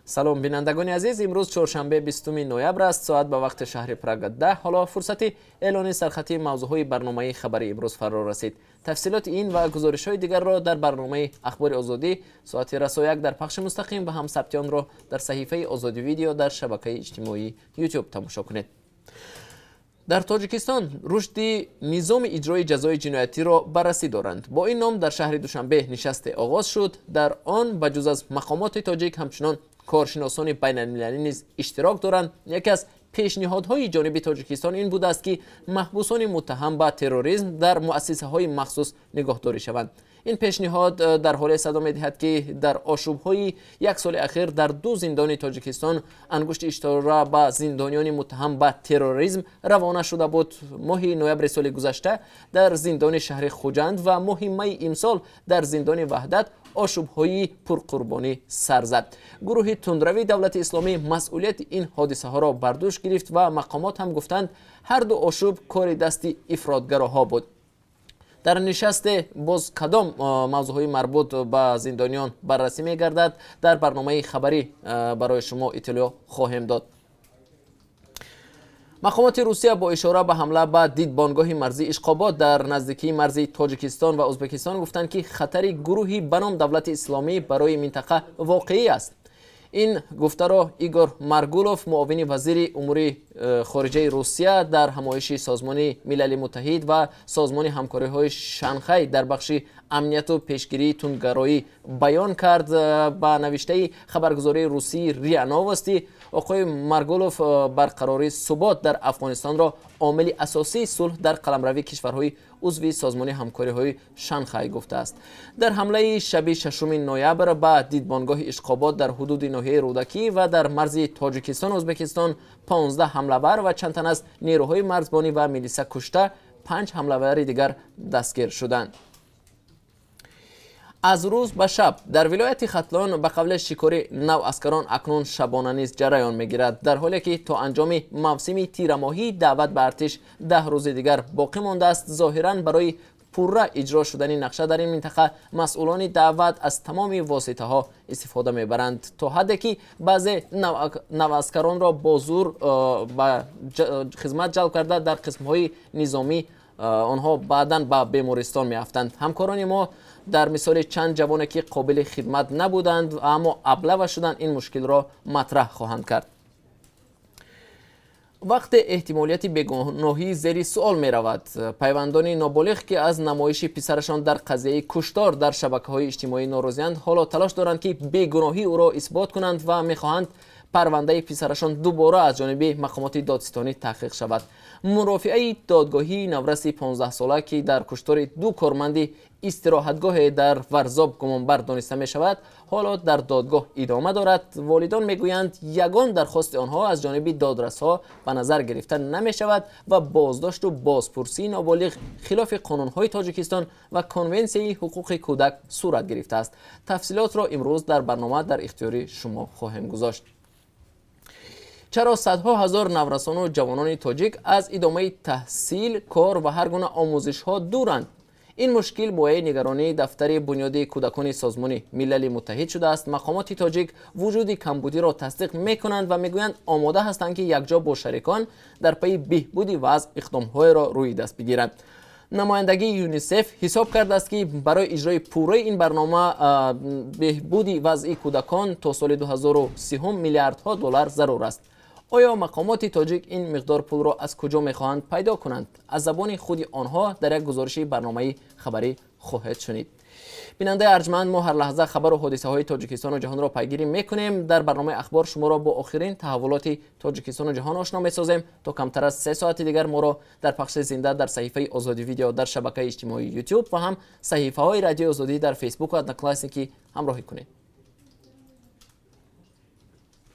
سلام بینندگان عزیز، امروز چهارشنبه 20 نوامبر است. ساعت به وقت شهر پراگ 10. حالا فرصتی اعلان سرخطی موضوعهای برنامه خبری امروز فرا رسید. تفصیلات این و گزارش‌های دیگر را در برنامه اخبار آزادی ساعت رسا 1 در پخش مستقیم و هم ثبت آن را در صحیفه آزادی ویدیو در شبکه اجتماعی یوتیوب تماشا کنید. در تاجیکستان رشد نظام اجرای جزای جنایتی را بررسی دارند. با این نام در شهر دوشنبه نشست آغاز شد. در آن بجز از مقامات تاجیک همچنان کارشناسان بین المللی نیز اشتراک دارند. یکی از پیشنهادهای جانب تاجیکستان این بود است که محبوسان متهم به تروریسم در مؤسسه‌های مخصوص نگهداری شوند. این پیشنهاد در حال صدا می‌دهد که در آشوب‌های یک سال اخیر در دو زندان تاجیکستان انگشت اشاره به زندانیان متهم به تروریسم روانه شده بود. ماه نوامبر سال گذشته در زندان شهر خوجند و ماه می امسال در زندان وحدت آشوب‌های پرقربانی سر زد. گروه تندروی دولت اسلامی مسئولیت این حادثه ها را بر دوش گرفت و مقامات هم گفتند هر دو آشوب کار دست افراطگراها بود. در نشست باز کدام موضوعهای مربوط به زندانیان بررسی می گردد در برنامه خبری برای شما اطلاع خواهیم داد. مقامات روسیه با اشاره به حمله به دیدبانگاه مرزی اشقاباد در نزدیکی مرز تاجیکستان و ازبکستان گفتند که خطر گروهی به نام دولت اسلامی برای منطقه واقعی است. این گفته را ایگور مارگولوف معاون وزیر امور خارجه روسیه در همایش سازمان ملل متحد و سازمان همکاری های شانگهای در بخش امنیت و پیشگیری تندگرایی بیان کرد. با نوشته خبرگزاری روسی ریا نووستی آقای مارگولوف برقراری ثبات در افغانستان را عامل اساسی صلح در قلمروی کشورهای عضو سازمان همکاری های شانگهای گفته است. در حمله شب 6 نوامبر به دیدبانگاه اشقاباد در حدود ناحیه رودکی و در مرز تاجیکستان و ازبکستان 15 حمله‌ور و چند تن از نیروهای مرزبانی و میلیسا کشته، 5 حمله‌ور دیگر دستگیر شدند. از روز به شب در ولایت ختلان به قبل شکاری نواسکران اکنون شبانه نیز جریان میگیرد، در حالی که تا انجام موسم تیر ماهی دعوت به ارتش 10 روز دیگر باقی مانده است. ظاهرا برای پوره اجرا شدن نقشه در این منطقه مسئولان دعوت از تمام واسطه ها استفاده میبرند تا حدی که بعضی نواسکران را با زور به خدمت جلب کرده در قسم های نظامی آنها بعداً به بیمارستان میافتند. همکاران ما در مثال چند جوان که قابل خدمت نبودند اما ابله شدند این مشکل را مطرح خواهند کرد. وقت احتمالیت بیگناهی زیر سوال می رود. پیوندان نابالغ که از نمایش پسرشان در قضیه کشتار در شبکه‌های اجتماعی ناراضی‌اند حالا تلاش دارند که بیگناهی او را اثبات کنند و می‌خواهند پرونده پسرشان دوباره از جانب مقامات دادستانی تحقیق شود. مرافعه دادگاهی نورس 15 ساله که در کشتار دو کارمند استراحتگاه در ورزاب گمانبر دانسته می شود حالا در دادگاه ادامه دارد. والدان میگویند یگان درخواست آنها از جانب دادرس‌ها به نظر گرفته نمی شود و بازداشت و بازپرسی نابالغ خلاف قانون‌های تاجیکستان و کنونسیون حقوق کودک صورت گرفته است. تفصیلات را امروز در برنامه در اختیار شما خواهیم گذاشت. چرا صدها هزار نورسان و جوانان تاجیک از ادامه تحصیل، کار و هر گونه آموزش ها دورند؟ این مشکل باعث نگرانی دفتر بنیاد کودکان سازمان ملل متحد شده است. مقامات تاجیک وجود کمبودی را تصدیق میکنند و میگویند آماده هستند که یکجا با شریکان در پی بهبود وضع اقدام‌های را روی دست بگیرند. نمایندگی یونیسف حساب کرده است که برای اجرای پوره این برنامه بهبود وضع کودکان تا سال 2030 میلیاردها دلار ضرور است. آیا مقامات تاجیک این مقدار پول را از کجا میخواهند پیدا کنند؟ از زبان خود آنها در یک گزارش برنامه خبری خواهید شنید. بیننده ارجمند، ما هر لحظه خبر و حادثه های تاجیکستان و جهان را پیگیری میکنیم. در برنامه اخبار شما را با آخرین تحولات تاجیکستان و جهان آشنا میسازیم. تا کمتر از 3 ساعت دیگر ما را در پخش زنده در صحیفه آزادی ویدیو در شبکه اجتماعی یوتیوب و هم صحیفه های رادیو آزادی در فیسبوک و ادنکلاسنیکی همراهی کنید.